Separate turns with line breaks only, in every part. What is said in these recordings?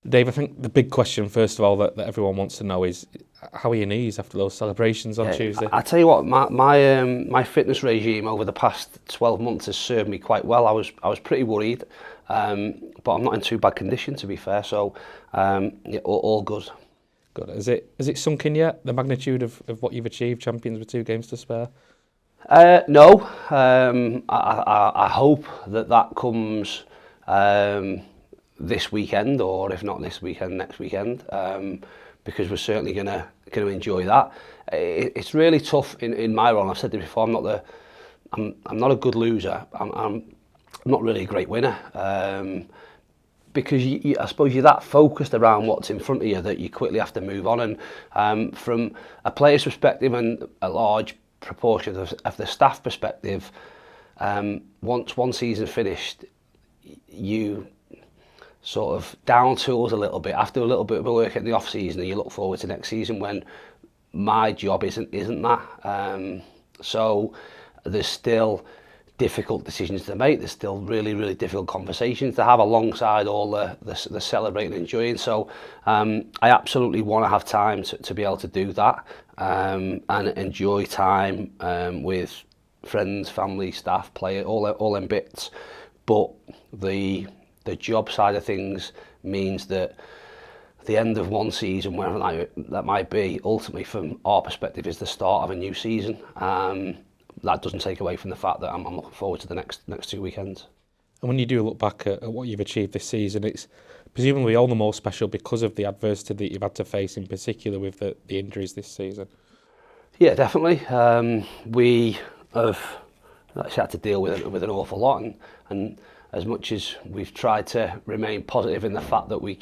Dave, I think the big question, first of all, that everyone wants to know is, how are your knees after those celebrations on Tuesday?
I tell you what, my fitness regime over the past 12 months has served me quite well. I was pretty worried, but I'm not in too bad condition, to be fair. So all good.
Good. Has it sunk in yet, the magnitude of what you've achieved, champions with 2 games to spare?
No. I hope that comes this weekend, or if not this weekend, next weekend, because we're certainly going to enjoy that. It's really tough in my role. I've said it before. I'm not a good loser. I'm not really a great winner. Because I suppose you're that focused around what's in front of you that you quickly have to move on. And from a player's perspective and a large proportion of the staff perspective, once one season finished, you sort of down tools a little bit after a little bit of work in the off season, and you look forward to next season, when my job isn't that. So there's still difficult decisions to make. There's still really difficult conversations to have alongside all the celebrating and enjoying. So I absolutely want to have time to be able to do that, and enjoy time with friends, family, staff, player, all them bits. But the job side of things means that the end of one season, wherever that might be, ultimately from our perspective is the start of a new season. That doesn't take away from the fact that I'm looking forward to the next 2 weekends.
And when you do look back at what you've achieved this season, it's presumably all the more special because of the adversity that you've had to face, in particular with the injuries this season.
Yeah, definitely. We have actually had to deal with an awful lot, and as much as we've tried to remain positive in the fact that we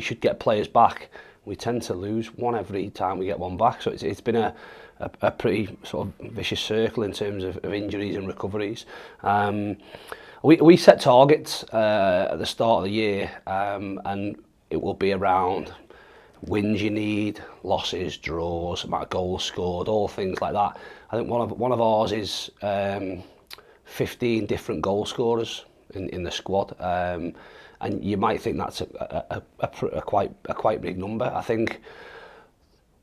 should get players back, we tend to lose one every time we get one back. So it's been a pretty sort of vicious circle in terms of injuries and recoveries. We set targets at the start of the year, and it will be around wins you need, losses, draws, amount of goals scored, all things like that. I think one of ours is 15 different goal scorers in the squad, and you might think that's a quite big number. I think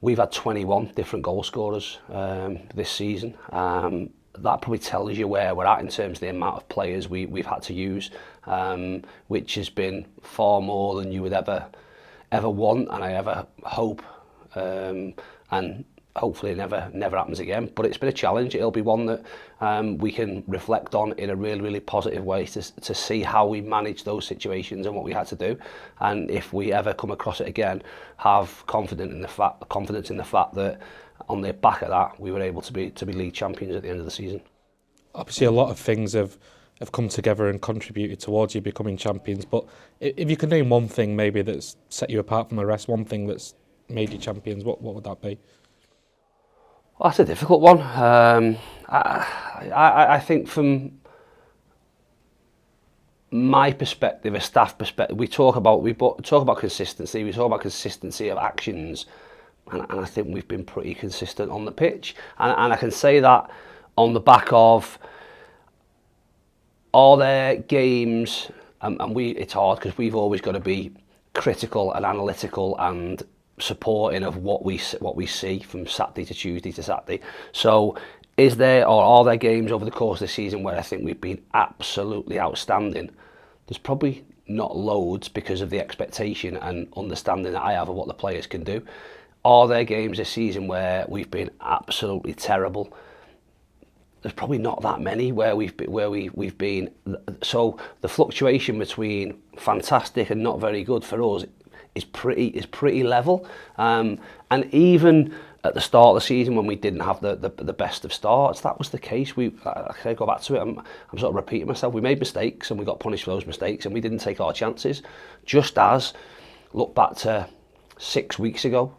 we've had 21 different goal scorers this season. That probably tells you where we're at in terms of the amount of players we've had to use, which has been far more than you would ever want, and I ever hope, and hopefully it never happens again. But it's been a challenge. It'll be one that we can reflect on in a really positive way to see how we manage those situations and what we had to do. And if we ever come across it again, have confidence in the fact that on the back of that, we were able to be league champions at the end of the season.
Obviously, a lot of things have come together and contributed towards you becoming champions. But if you could name one thing maybe that's set you apart from the rest, one thing that's made you champions, what would that be?
Well, that's a difficult one. I think from my perspective, a staff perspective, we talk about consistency. We talk about consistency of actions, and I think we've been pretty consistent on the pitch. And I can say that on the back of, are there games, and it's hard because we've always got to be critical and analytical and supporting of what we see from Saturday to Tuesday to Saturday. So are there games over the course of the season where I think we've been absolutely outstanding? There's probably not loads because of the expectation and understanding that I have of what the players can do. Are there games this season where we've been absolutely terrible? There's probably not that many where we've been. So the fluctuation between fantastic and not very good for us is pretty level, and even at the start of the season when we didn't have the best of starts, that was the case. I go back to it. I'm sort of repeating myself. We made mistakes and we got punished for those mistakes, and we didn't take our chances. Just as look back to 6 weeks ago,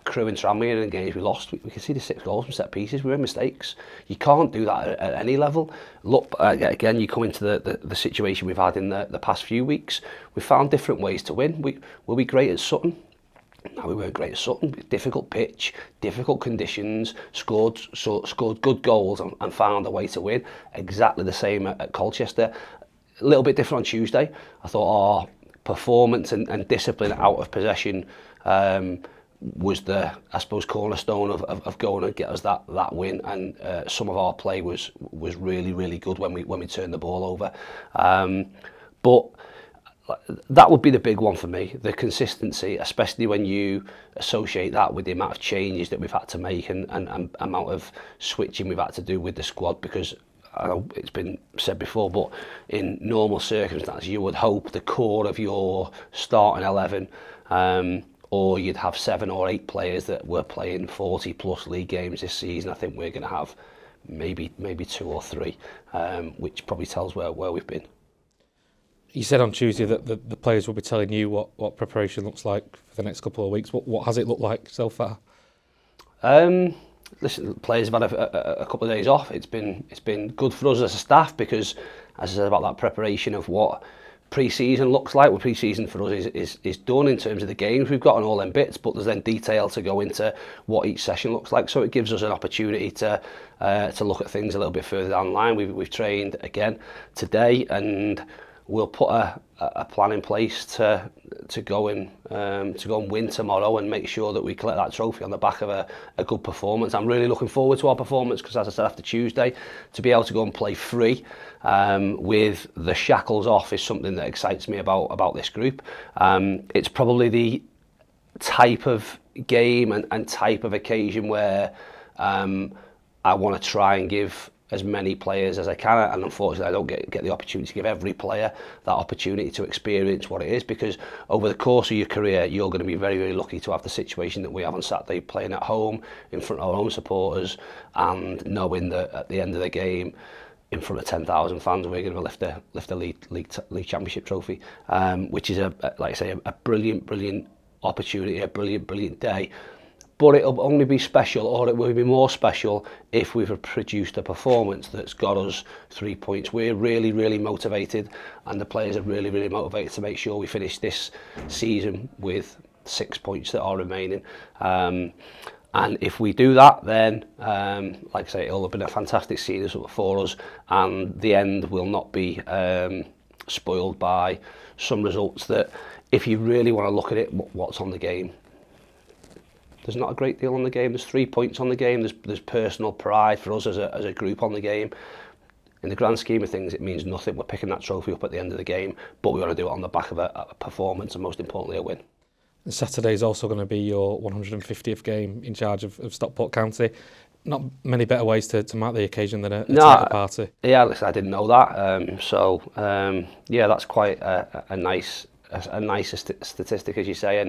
Crewe and Tranmere in games we lost, we could see the 6 goals from set pieces. We made mistakes. You can't do that at any level. Look, again, you come into the situation we've had in the past few weeks. We found different ways to win. Were we great at Sutton? No, we weren't great at Sutton. Difficult pitch, difficult conditions, scored good goals and found a way to win. Exactly the same at Colchester. A little bit different on Tuesday. I thought our performance and discipline out of possession was the, I suppose, cornerstone of going and get us that win. And some of our play was really, really good when we turned the ball over. But that would be the big one for me, the consistency, especially when you associate that with the amount of changes that we've had to make and amount of switching we've had to do with the squad, because I know it's been said before, but in normal circumstances you would hope the core of your starting 11, or you'd have 7 or 8 players that were playing 40 plus league games this season. I think we're going to have maybe 2 or 3, which probably tells where we've been.
You said on Tuesday that the players will be telling you what preparation looks like for the next couple of weeks. What has it looked like so far?
Listen, the players have had a couple of days off. It's been good for us as a staff, because, as I said about that preparation of what pre-season looks like, well, pre-season for us is done in terms of the games we've got and all them bits, but there's then detail to go into what each session looks like. So it gives us an opportunity to look at things a little bit further down the line. We've trained again today, and we'll put a plan in place to go and win tomorrow and make sure that we collect that trophy on the back of a good performance. I'm really looking forward to our performance, because, as I said, after Tuesday, to be able to go and play free with the shackles off is something that excites me about this group. It's probably the type of game and type of occasion where I want to try and give as many players as I can, and unfortunately I don't get the opportunity to give every player that opportunity to experience what it is, because over the course of your career you're going to be very, very lucky to have the situation that we have on Saturday, playing at home in front of our own supporters and knowing that at the end of the game in front of 10,000 fans we're going to lift the league championship trophy, which is like I say, a brilliant opportunity, a brilliant day. But it'll only be special, or it will be more special, if we've produced a performance that's got us 3 points. We're really, really motivated, and the players are really, really motivated to make sure we finish this season with 6 points that are remaining. And if we do that, then, like I say, it'll have been a fantastic season for us, and the end will not be spoiled by some results that, if you really want to look at it, what's on the game, there's not a great deal on the game. There's 3 points on the game. There's personal pride for us as a group on the game. In the grand scheme of things, it means nothing. We're picking that trophy up at the end of the game, but we want to do it on the back of a performance, and most importantly, a win.
Saturday is also going to be your 150th game in charge of Stockport County. Not many better ways to mark the occasion than a title party. Yeah,
listen, I didn't know that. Yeah, that's quite a nice statistic, as you say,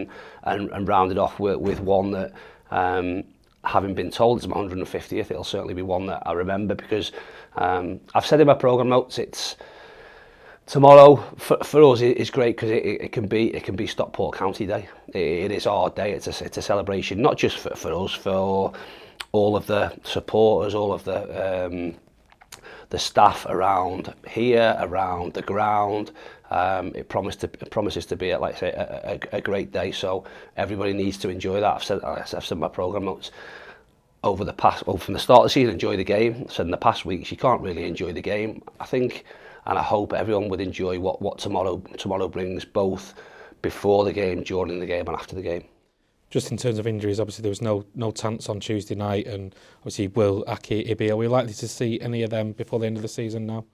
and rounded off with one that, having been told it's my 150th, it'll certainly be one that I remember, because I've said in my programme notes, it's tomorrow for us is great, because it can be Stockport County Day. It is our day. It's a celebration, not just for us, for all of the supporters, all of the staff around here, around the ground. It promises to be, like I say, a great day. So everybody needs to enjoy that. I've said in my programme notes, from the start of the season, enjoy the game. I said in the past weeks, you can't really enjoy the game. I think, and I hope everyone would enjoy what tomorrow brings, both before the game, during the game, and after the game.
Just in terms of injuries, obviously there was no chance on Tuesday night, and obviously Will, Aki, Ibi, are we likely to see any of them before the end of the season now?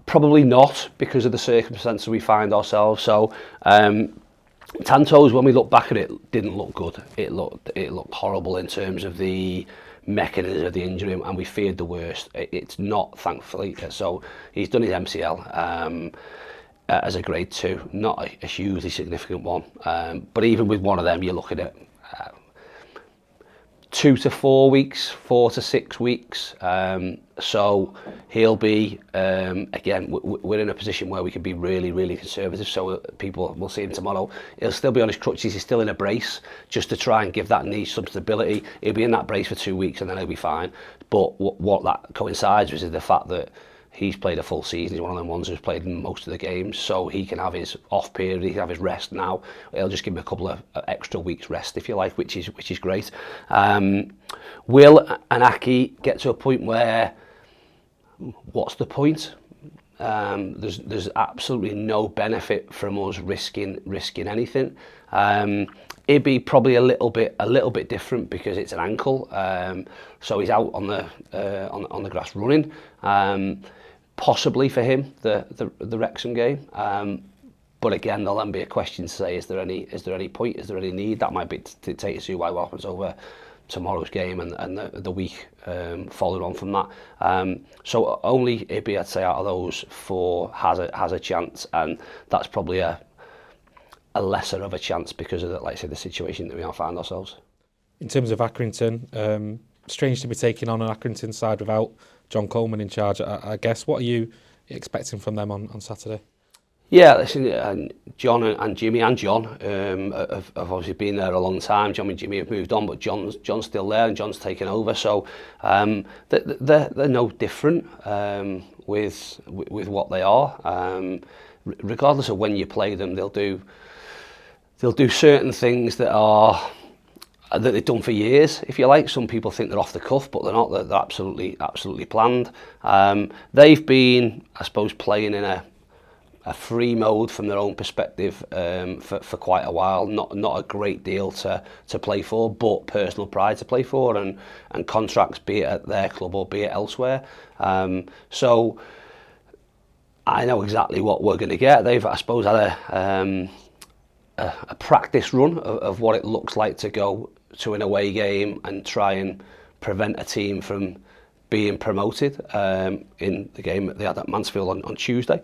Probably not, because of the circumstances we find ourselves. So Tantos, when we look back at it, didn't look good. It looked horrible in terms of the mechanism of the injury, and we feared the worst. It's not, thankfully. So he's done his MCL. As a grade 2, not a hugely significant one, but even with one of them, you're looking at 2 to 4 weeks, 4 to 6 weeks. So he'll be, again, we're in a position where we can be really, really conservative, so people will see him tomorrow. He'll still be on his crutches, he's still in a brace, just to try and give that knee some stability. He'll be in that brace for 2 weeks and then he'll be fine. But what that coincides with is the fact that he's played a full season. He's one of them ones who's played in most of the games, so he can have his off period, he can have his rest now. It'll just give him a couple of extra weeks rest, if you like, which is great. Will and Aki get to a point where, what's the point? There's absolutely no benefit from us risking anything. It'd be probably a little bit different because it's an ankle, so he's out on the grass running. Possibly for him the Wrexham game. But again, there'll then be a question to say: is there any point? Is there any need? That might be dictated to what happens over tomorrow's game and the week following on from that. So only Ibby, I'd say, out of those four has a chance, and that's probably a lesser of a chance because of like I say, the situation that we now find ourselves.
In terms of Accrington, strange to be taking on an Accrington side without John Coleman in charge. I guess, what are you expecting from them on Saturday?
Yeah, listen, John and Jimmy and John have obviously been there a long time. John and Jimmy have moved on, but John's still there and John's taken over. So they're no different with what they are. Regardless of when you play them, they'll do certain things that they've done for years, if you like. Some people think they're off the cuff, but they're not. They're absolutely planned. They've been, I suppose, playing in a free mode from their own perspective for quite a while. Not a great deal to play for, but personal pride to play for, and contracts, be it at their club or be it elsewhere. So I know exactly what we're going to get. They've, I suppose, had a practice run of what it looks like to go to an away game and try and prevent a team from being promoted in the game that they had at Mansfield on Tuesday.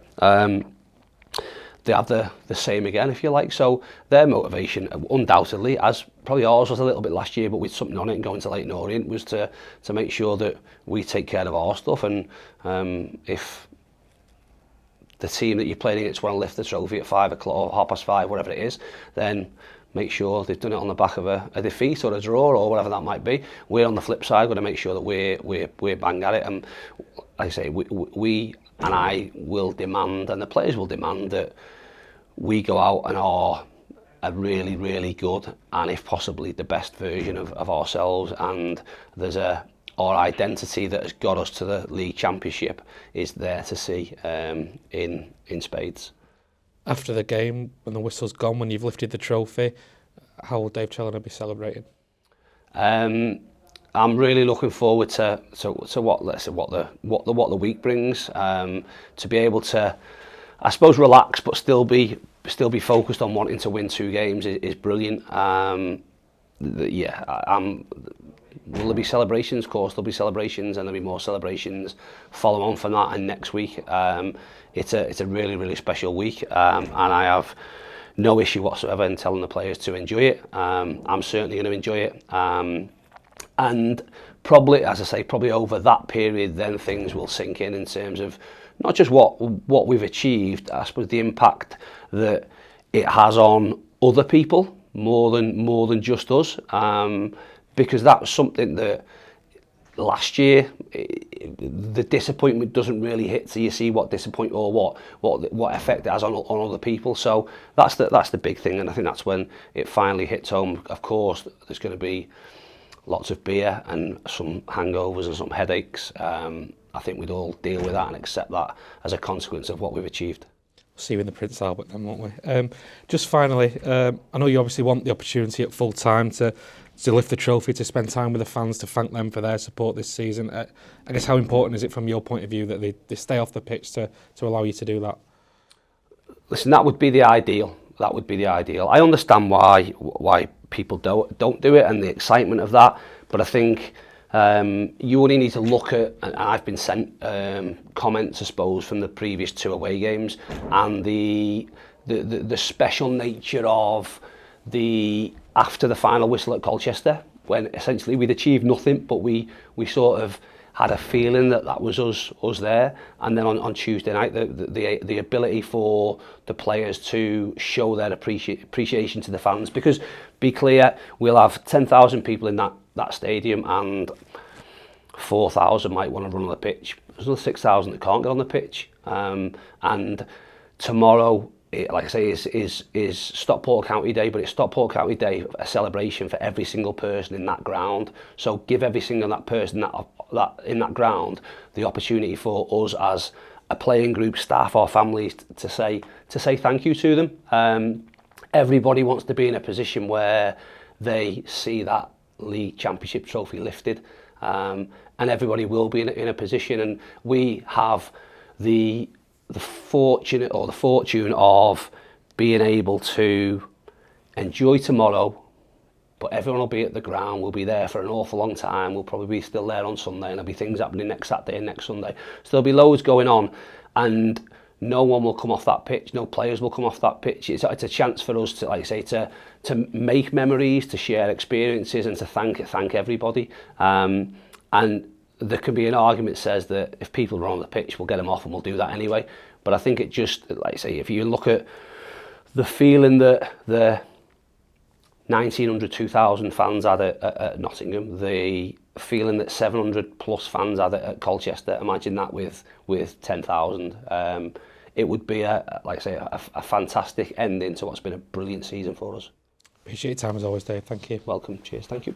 They have the same again, if you like. So their motivation, undoubtedly, as probably ours was a little bit last year, but with something on it and going to Leyton Orient, was to make sure that we take care of our stuff. And if the team that you're playing against want to lift the trophy at 5 o'clock or 5:30, whatever it is, then make sure they've done it on the back of a defeat or a draw or whatever that might be. We're on the flip side, going to make sure that we're bang at it. And like I say, we and I will demand, and the players will demand, that we go out and are a really, really good, and if possibly the best version of ourselves. And there's our identity that has got us to the league championship is there to see in spades.
After the game, when the whistle's gone, when you've lifted the trophy, how will Dave Challinor be celebrating?
I'm really looking forward to what the week brings. To be able to, I suppose, relax but still be focused on wanting to win 2 games is brilliant. Will there be celebrations? Of course, there'll be celebrations, and there'll be more celebrations follow on from that. And next week, it's a really, really special week, and I have no issue whatsoever in telling the players to enjoy it. I'm certainly going to enjoy it. And probably, as I say, probably over that period, then things will sink in terms of not just what we've achieved, I suppose the impact that it has on other people more than just us. Because that was something that last year the disappointment doesn't really hit till you see what disappointment or what effect it has on other people. So that's the big thing, and I think that's when it finally hits home. Of course, there's going to be lots of beer and some hangovers and some headaches. I think we'd all deal with that and accept that as a consequence of what we've achieved.
See you in the Prince Albert then, won't we? Just finally, I know you obviously want the opportunity at full time to lift the trophy, to spend time with the fans, to thank them for their support this season. I guess, how important is it from your point of view that they stay off the pitch to allow you to do that?
Listen, that would be the ideal. I understand why people don't do it and the excitement of that, but I think you only need to look at, and I've been sent comments, I suppose, from the previous 2 away games, and the special nature of after the final whistle at Colchester, when essentially we'd achieved nothing, but we sort of had a feeling that was us there. And then on Tuesday night, the ability for the players to show their appreciation to the fans, because, be clear, we'll have 10,000 people in that stadium, and 4,000 might want to run on the pitch. There's another 6,000 that can't get on the pitch. And tomorrow, like I say, is Stockport County Day, but it's Stockport County Day, a celebration for every single person in that ground. So give every single that person that in that ground the opportunity for us as a playing group, staff or families to say thank you to them. Everybody wants to be in a position where they see that league championship trophy lifted, and everybody will be in a position, and we have the fortune of being able to enjoy tomorrow, but everyone will be at the ground. We'll be there for an awful long time. We'll probably be still there on Sunday, and there'll be things happening next Saturday and next Sunday. So there'll be loads going on, and no one will come off that pitch. No players will come off that pitch. It's a chance for us to, like I say, to make memories, to share experiences, and to thank everybody. And there can be an argument that says that if people are on the pitch, we'll get them off, and we'll do that anyway. But I think it just, like I say, if you look at the feeling that the 1,900, 2,000 fans had at Nottingham, the feeling that 700 plus fans had at Colchester, imagine that with 10,000. It would be, like I say, a fantastic ending to what's been a brilliant season for us.
Appreciate your time as always, Dave. Thank you.
Welcome. Cheers. Thank you.